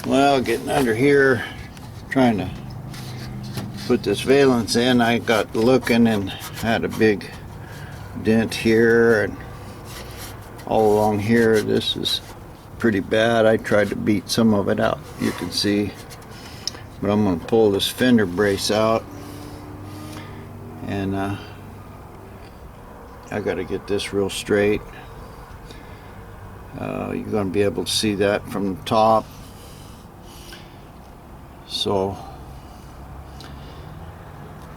Well, getting under here, trying to put this valance in, I got looking and had a big dent here and all along here. This is pretty bad. I tried to beat some of it out, you can see, but I'm going to pull this fender brace out, and I got to get this real straight. You're going to be able to see that from the top. So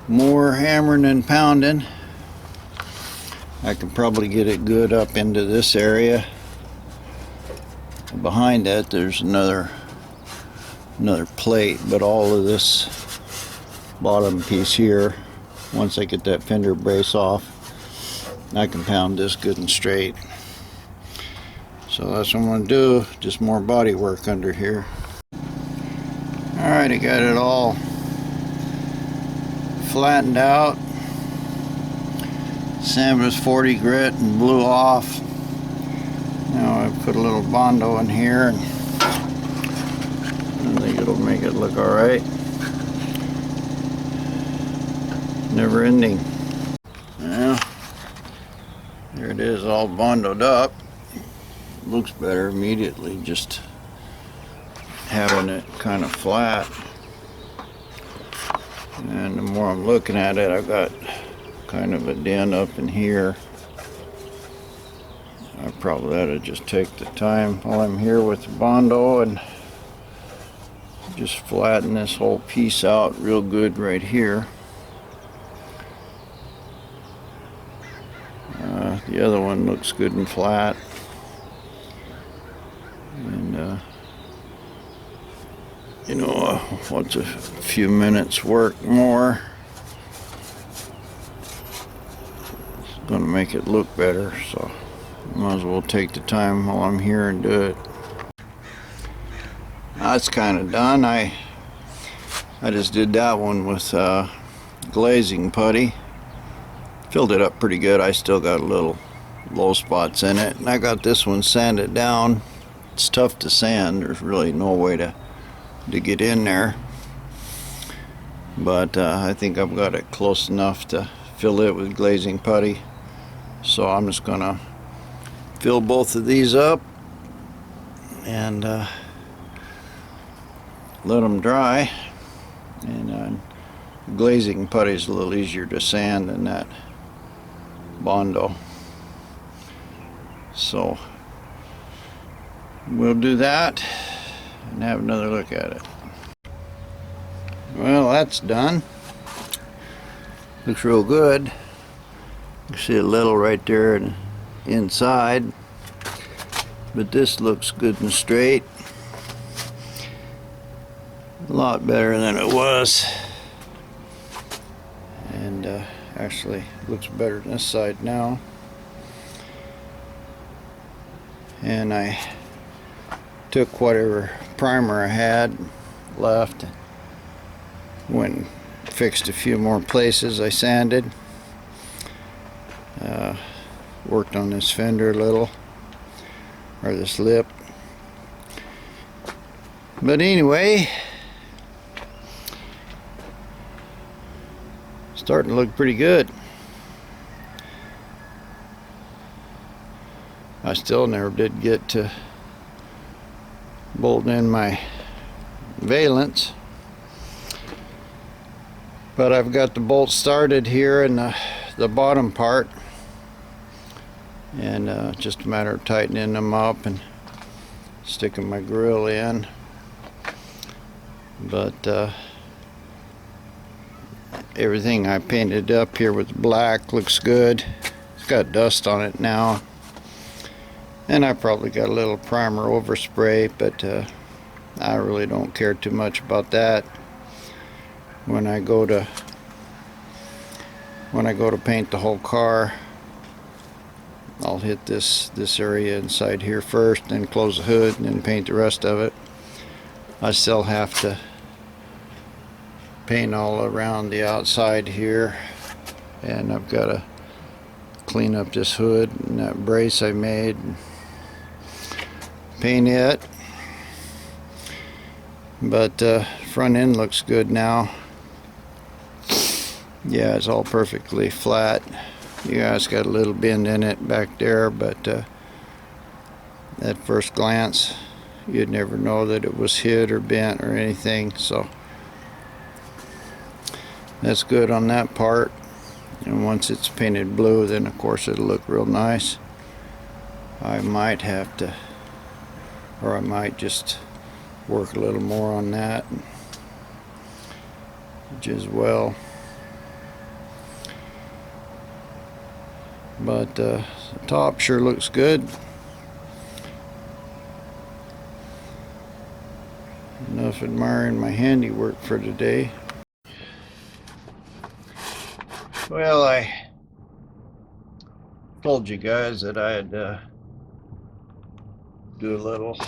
more hammering and pounding. I can probably get it good up into this area. Behind that there's another plate, but all of this bottom piece here, once I get that fender brace off, I can pound this good and straight. So that's what I'm going to do, just more body work under here. Alright, I got it all flattened out. Sand was 40 grit and blew off. Now I put a little Bondo in here, and I think it'll make it look alright. Never ending. Well, there it is, all Bondoed up. Looks better immediately, just having it kind of flat. And the more I'm looking at it, I've got kind of a dent up in here. I probably ought to just take the time while I'm here with the Bondo and just flatten this whole piece out real good right here. The other one looks good and flat. And you know, once a few minutes work more, it's going to make it look better, so might as well take the time while I'm here and do it. That's kind of done. I just did that one with glazing putty. Filled it up pretty good. I still got a little low spots in it, and I got this one sanded down. It's tough to sand. There's really no way to get in there, but I think I've got it close enough to fill it with glazing putty. So I'm just gonna fill both of these up and let them dry. And glazing putty is a little easier to sand than that Bondo, so we'll do that and have another look at it. Well, that's done. Looks real good. You see a little right there and inside, but this looks good and straight. A lot better than it was, and actually looks better than this side now. And I took whatever primer I had left, went and fixed a few more places I sanded. Worked on this fender a little, or this lip. But anyway, starting to look pretty good. I still never did get to bolting in my valance, but I've got the bolt started here in the bottom part, and just a matter of tightening them up and sticking my grill in. But everything I painted up here with black looks good. It's got dust on it now, and I probably got a little primer overspray, but I really don't care too much about that. When I go to paint the whole car, I'll hit this area inside here first, then close the hood, and then paint the rest of it. I still have to paint all around the outside here, and I've got to clean up this hood and that brace I made, and paint it. But front end looks good now. Yeah, it's all perfectly flat. Yeah, it's got a little bend in it back there, but at first glance you'd never know that it was hit or bent or anything, so that's good on that part. And once it's painted blue, then of course it'll look real nice. I might have to, or I might just work a little more on that as well. But the top sure looks good. Enough admiring my handiwork for today. Well, I told you guys that I'd do a little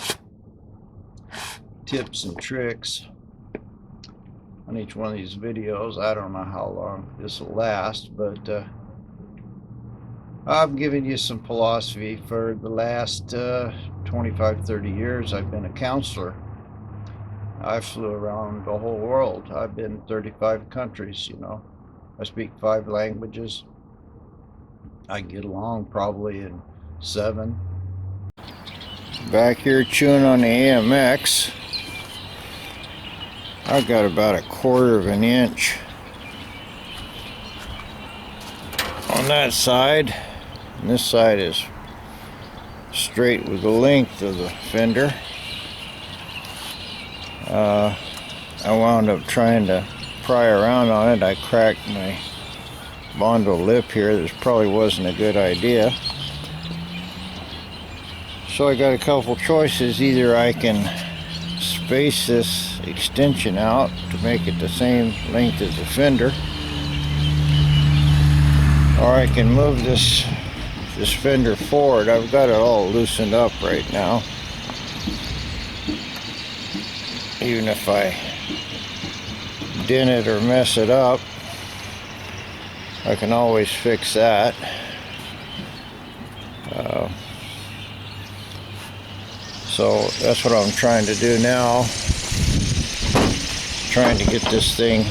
tips and tricks on each one of these videos. I don't know how long this will last, but I've given you some philosophy. For the last 25-30 years I've been a counselor. I flew around the whole world. I've been in 35 countries, you know. I speak 5 languages. I get along probably in 7. Back here chewing on the AMX. I've got about 1/4 of an inch on that side, and this side is straight with the length of the fender. I wound up trying to pry around on it. I cracked my Bondo lip here. This probably wasn't a good idea. So I got a couple choices. Either I can space this extension out to make it the same length as the fender, or I can move this fender forward. I've got it all loosened up right now. Even if I dent it or mess it up, I can always fix that. So that's what I'm trying to do now. Trying to get this thing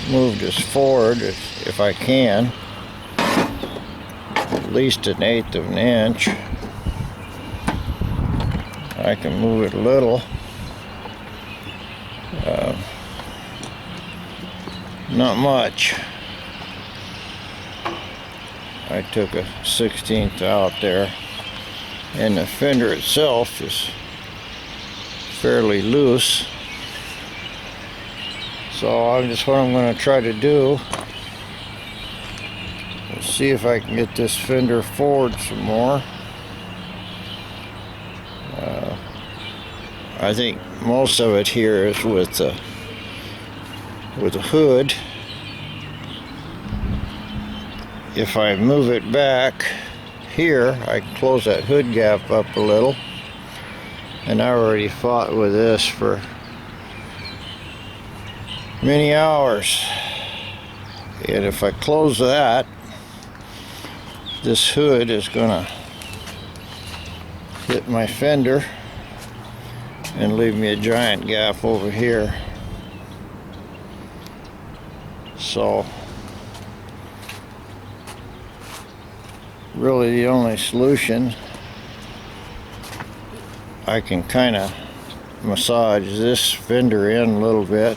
moved as forward if I can. At least 1/8 of an inch. I can move it a little. Not much. I took a 1/16 out there, and the fender itself is fairly loose. So what I'm going to try to do is see if I can get this fender forward some more. I think most of it here is with the hood. If I move it back here, I can close that hood gap up a little. And I already fought with this for many hours. And if I close that, this hood is gonna hit my fender and leave me a giant gap over here. So really the only solution, I can kind of massage this fender in a little bit,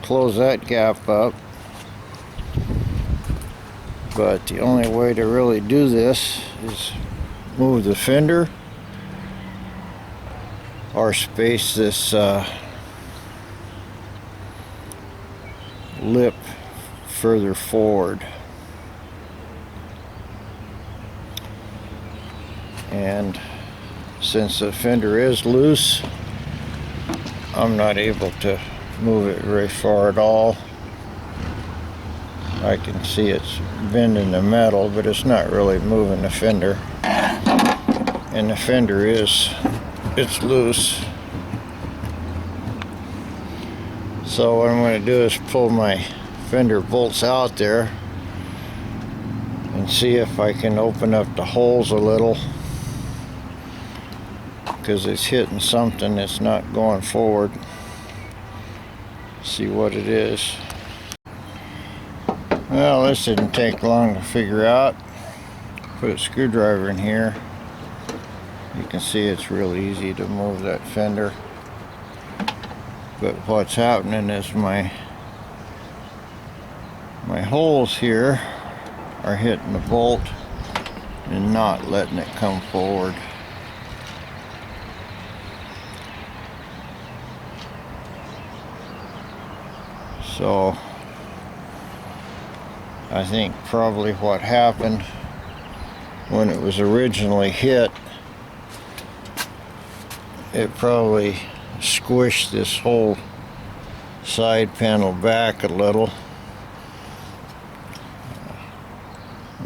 close that gap up, but the only way to really do this is move the fender or space this lip further forward. And since the fender is loose, I'm not able to move it very far at all. I can see it's bending the metal, but it's not really moving the fender. And the fender it's loose. So what I'm going to do is pull my fender bolts out there and see if I can open up the holes a little. because it's hitting something that's not going forward. See what it is. Well, this didn't take long to figure out. Put a screwdriver in here. You can see it's real easy to move that fender. But what's happening is my holes here are hitting the bolt and not letting it come forward. So I think probably what happened when it was originally hit, it probably squished this whole side panel back a little,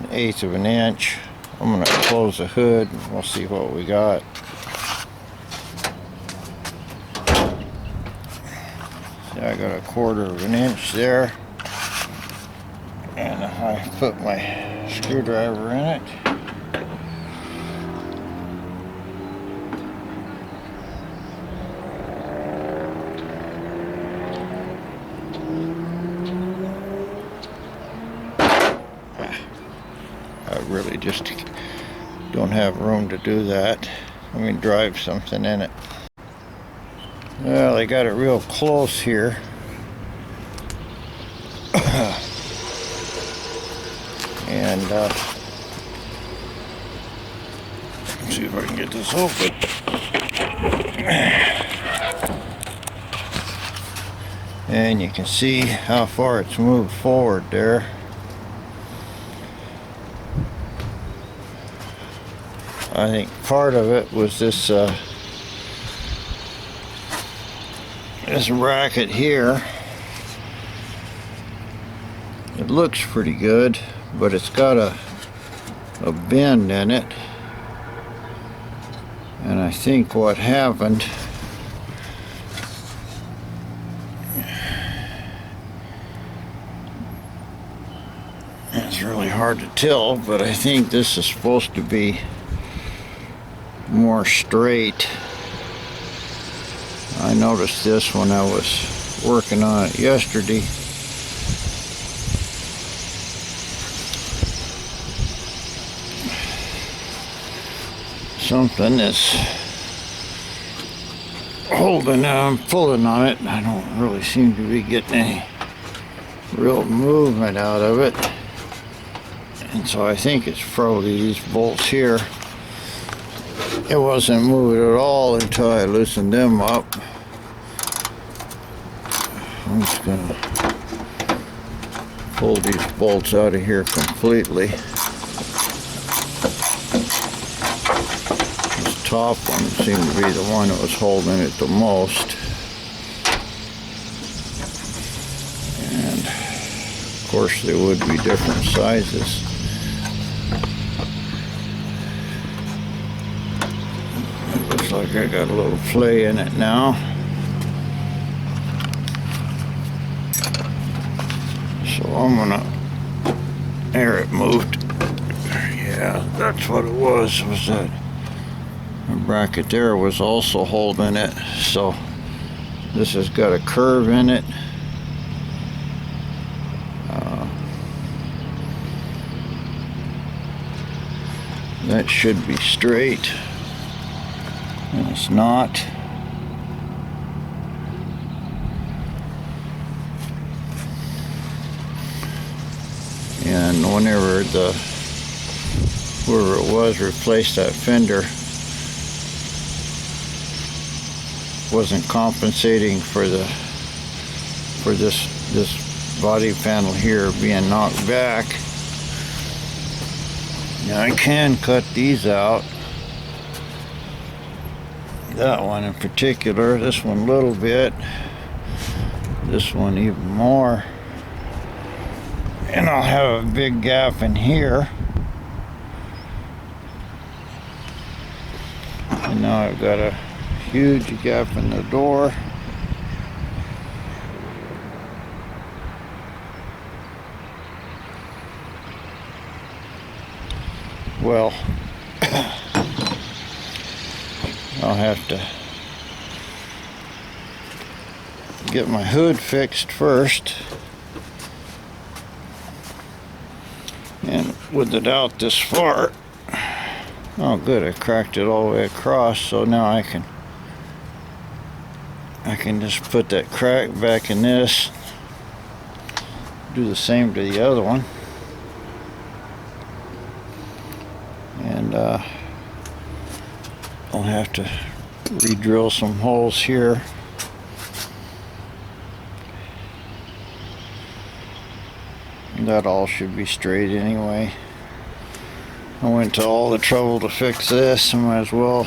1/8 of an inch. I'm going to close the hood and we'll see what we got. See, I got 1/4 of an inch there, and I put my screwdriver in it. I really just don't have room to do that. Let me drive something in it. Well, I got it real close here. And let's see if I can get this open. And you can see how far it's moved forward there. I think part of it was this this bracket here. It looks pretty good, but it's got a bend in it. And I think what happened, it's really hard to tell, but I think this is supposed to be more straight. I noticed this when I was working on it yesterday. Something is holding, I'm pulling on it. I don't really seem to be getting any real movement out of it. And so I think it's probably these bolts here. It wasn't moving at all until I loosened them up. I'm just gonna pull these bolts out of here completely. This top one seemed to be the one that was holding it the most. And of course they would be different sizes. Like I got a little play in it now. So I'm gonna, there it moved. Yeah, that's what it was that the bracket there was also holding it. So this has got a curve in it. That should be straight. And it's not. And whenever whoever it was replaced that fender, wasn't compensating for this body panel here being knocked back. Now I can cut these out. That one in particular, this one a little bit, this one even more. And I'll have a big gap in here. And now I've got a huge gap in the door. Well, I'll have to get my hood fixed first. And with it out this far, oh good, I cracked it all the way across, so now I can just put that crack back in this, do the same to the other one, and I'll have to re-drill some holes here. That all should be straight anyway. I went to all the trouble to fix this, I might as well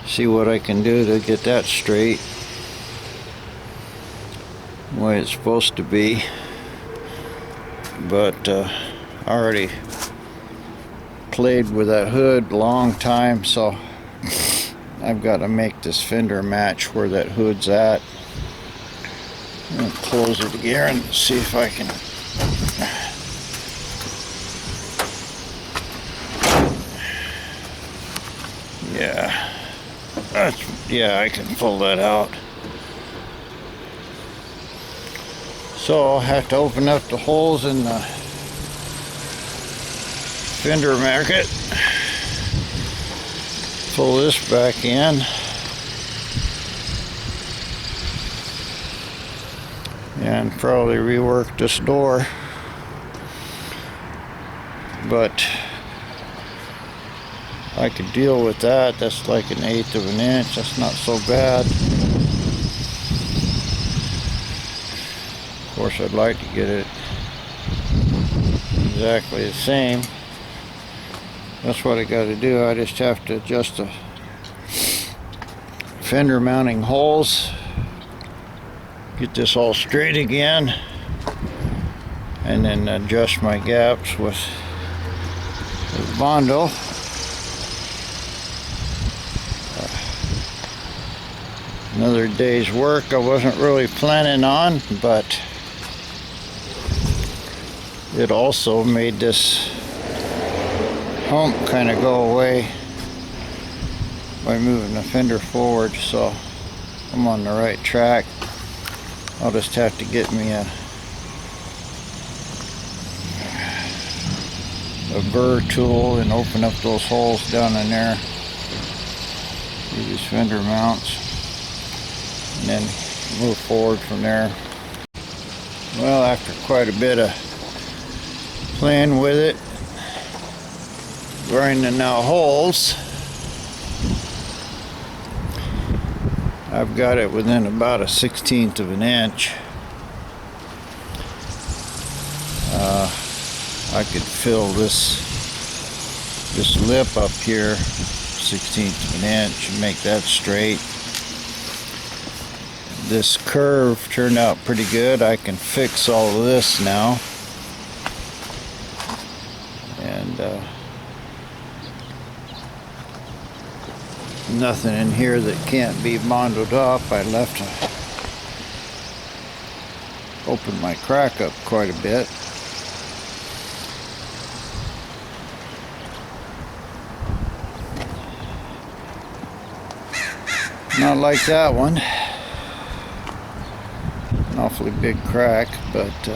see what I can do to get that straight the way it's supposed to be. But I already played with that hood a long time, so I've got to make this fender match where that hood's at. I'm going to close it again and see if I can. Yeah, I can pull that out. So I'll have to open up the holes in the fender bracket, pull this back in, and probably rework this door. But I could deal with that. That's like 1/8 of an inch. That's not so bad. Of course, I'd like to get it exactly the same. That's what I got to do. I just have to adjust the fender mounting holes, get this all straight again, and then adjust my gaps with Bondo. Another day's work I wasn't really planning on, but it also made this hump kind of go away by moving the fender forward, so I'm on the right track. I'll just have to get me a burr tool and open up those holes down in there, do these fender mounts, and then move forward from there. Well, after quite a bit of playing with it, grinding out holes, I've got it within about 1/16 of an inch. I could fill this lip up here 1/16 of an inch and make that straight. This curve turned out pretty good. I can fix all of this now, and nothing in here that can't be bondoed up. I left to open my crack up quite a bit. Not like that one. An awfully big crack, but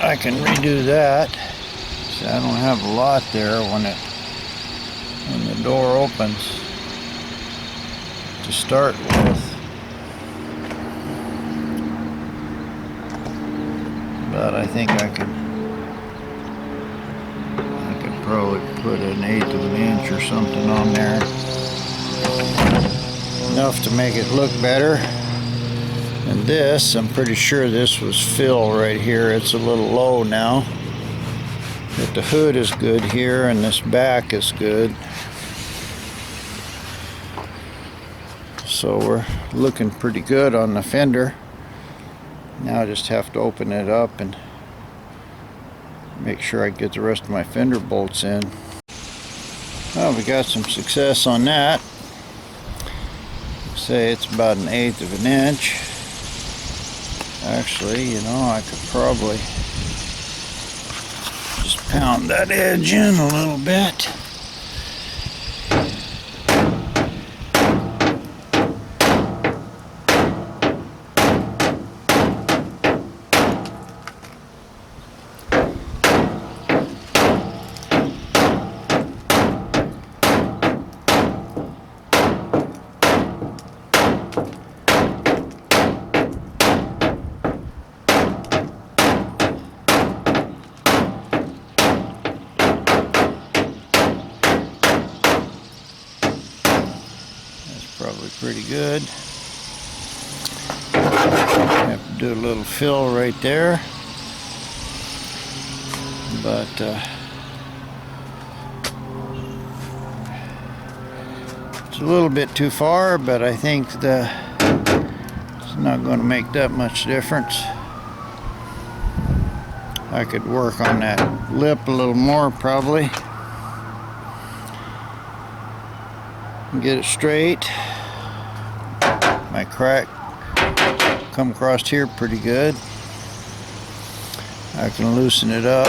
I can redo that. See, I don't have a lot there when the door opens to start with. But I think I could probably put 1/8 of an inch or something on there. Enough to make it look better. And this, I'm pretty sure this was fill right here. It's a little low now. But the hood is good here, and this back is good. So we're looking pretty good on the fender. Now I just have to open it up and make sure I get the rest of my fender bolts in. Well, we got some success on that. Say it's about 1/8 of an inch. Actually, you know, I could probably just pound that edge in a little bit. probably pretty good. Have to do a little fill right there, but it's a little bit too far, but I think it's not going to make that much difference. I could work on that lip a little more probably. Get it straight. My crack come across here pretty good. I can loosen it up,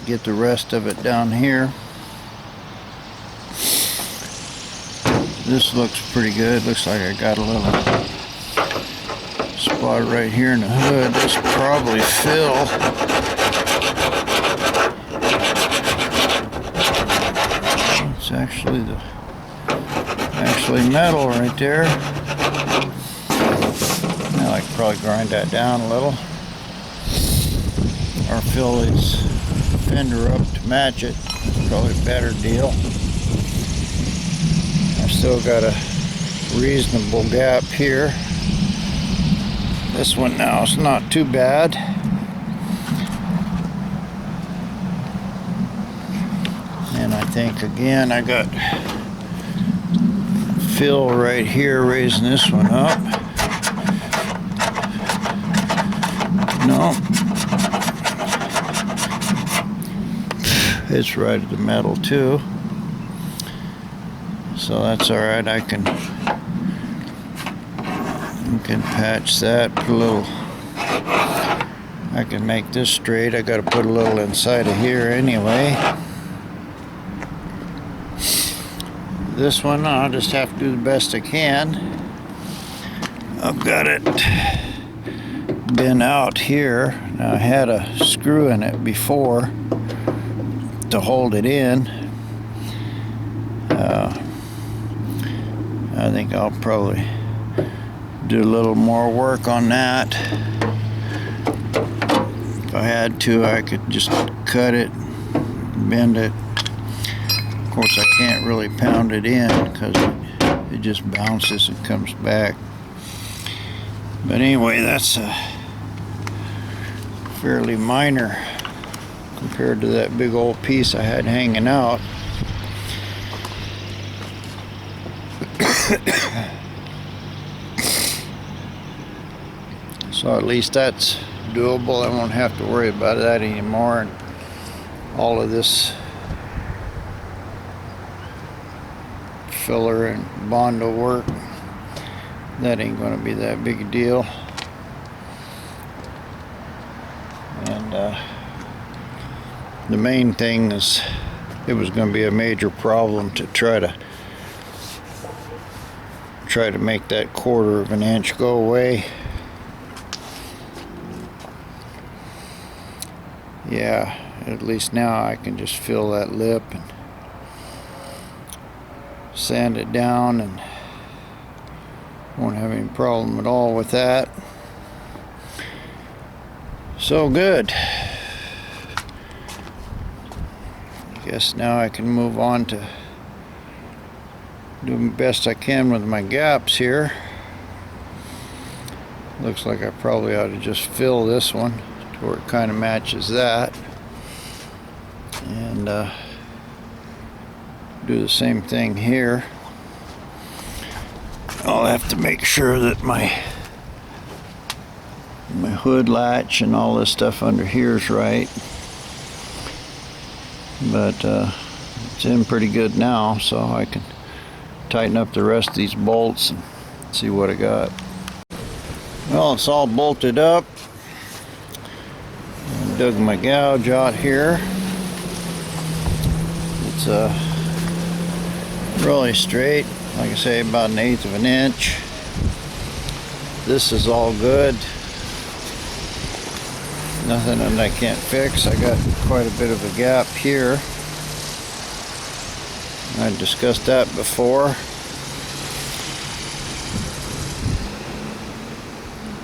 get the rest of it down here. This looks pretty good. Looks like I got a little spot right here in the hood. This probably fill. It's actually metal right there. Now I can probably grind that down a little, or fill its fender up to match it. It's probably a better deal. I still got a reasonable gap here. This one now is not too bad. And I think again I got fill right here raising this one up. No, it's right at the metal too, so that's all right. I can patch that, put a little. I can make this straight. I got to put a little inside of here anyway. This one I'll just have to do the best I can. I've got it been out here. Now I had a screw in it before to hold it in. I think I'll probably do a little more work on that. If I had to, I could just cut it, bend it. Of course, I can't really pound it in because it just bounces and comes back. But anyway, that's fairly minor compared to that big old piece I had hanging out. So at least that's doable. I won't have to worry about that anymore. And all of this filler and Bondo work, that ain't going to be that big a deal. And the main thing is, it was going to be a major problem to try to make that 1/4 of an inch go away. Yeah, at least now I can just fill that lip and sand it down, and won't have any problem at all with that. So good. I guess now I can move on to do the best I can with my gaps here. Looks like I probably ought to just fill this one to where it kind of matches that, and do the same thing here. I'll have to make sure that my hood latch and all this stuff under here is right, but it's in pretty good now, so I can tighten up the rest of these bolts and see what I got. Well, it's all bolted up. I dug my gouge out here. It's really straight, like I say, about 1/8 of an inch. This is all good. Nothing that I can't fix. I got quite a bit of a gap here. I discussed that before.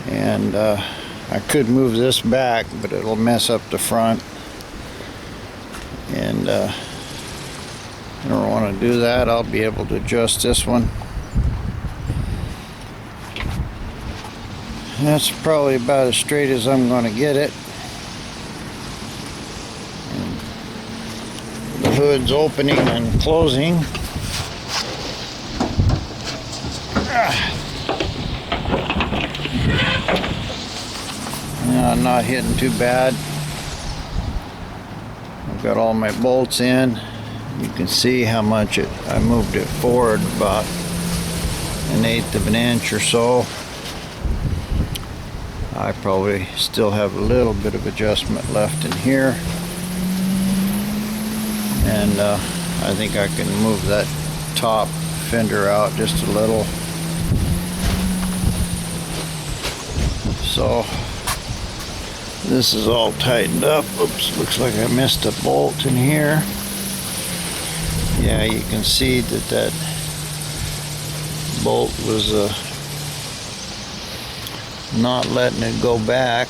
And I could move this back, but it'll mess up the front. And I don't want to do that. I'll be able to adjust this one That's probably about as straight as I'm going to get it. And the hood's opening and closing. Yeah, I'm not hitting too bad. I've got all my bolts in. You can see how much I moved it forward about 1/8 of an inch or so. I probably still have a little bit of adjustment left in here, and I think I can move that top fender out just a little. So this is all tightened up. Oops, looks like I missed a bolt in here. Yeah, you can see that bolt was not letting it go back.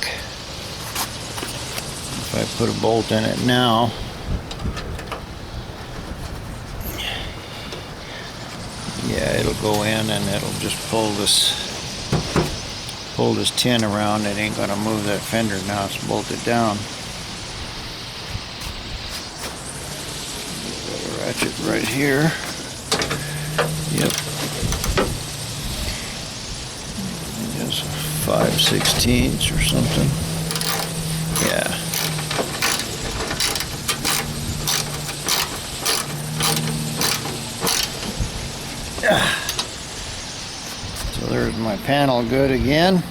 If I put a bolt in it now, yeah, it'll go in and it'll just pull this tin around. It ain't gonna move that fender now it's bolted down. Ratchet right here. Yep. Just 5/16 or something. Yeah. So there's my panel good again.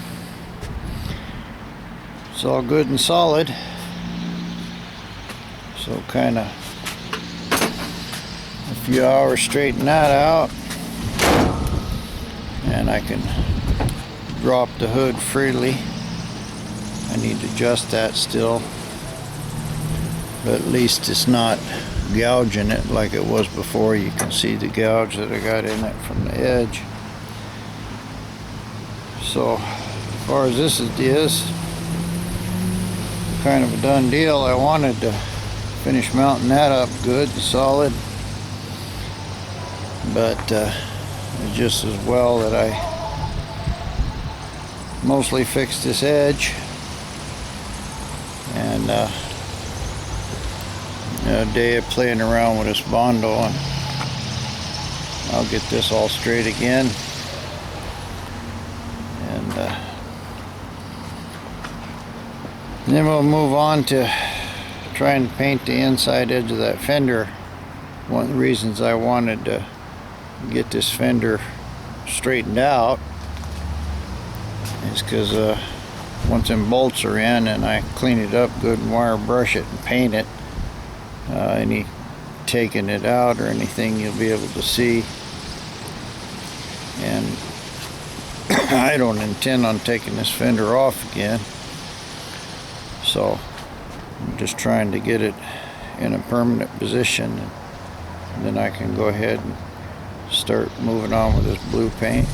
It's all good and solid. So kind of a few hours straighten that out, and I can drop the hood freely. I need to adjust that still, but at least it's not gouging it like it was before. You can see the gouge that I got in it from the edge. So as far as this is kind of a done deal. I wanted to finish mounting that up good and solid, but it's just as well that I mostly fixed this edge, and a day of playing around with this Bondo, and I'll get this all straight again. And then we'll move on to trying to paint the inside edge of that fender. One of the reasons I wanted to get this fender straightened out is because once them bolts are in and I clean it up good and wire brush it and paint it, any taking it out or anything you'll be able to see. And I don't intend on taking this fender off again, so I'm just trying to get it in a permanent position, and then I can go ahead and start moving on with this blue paint.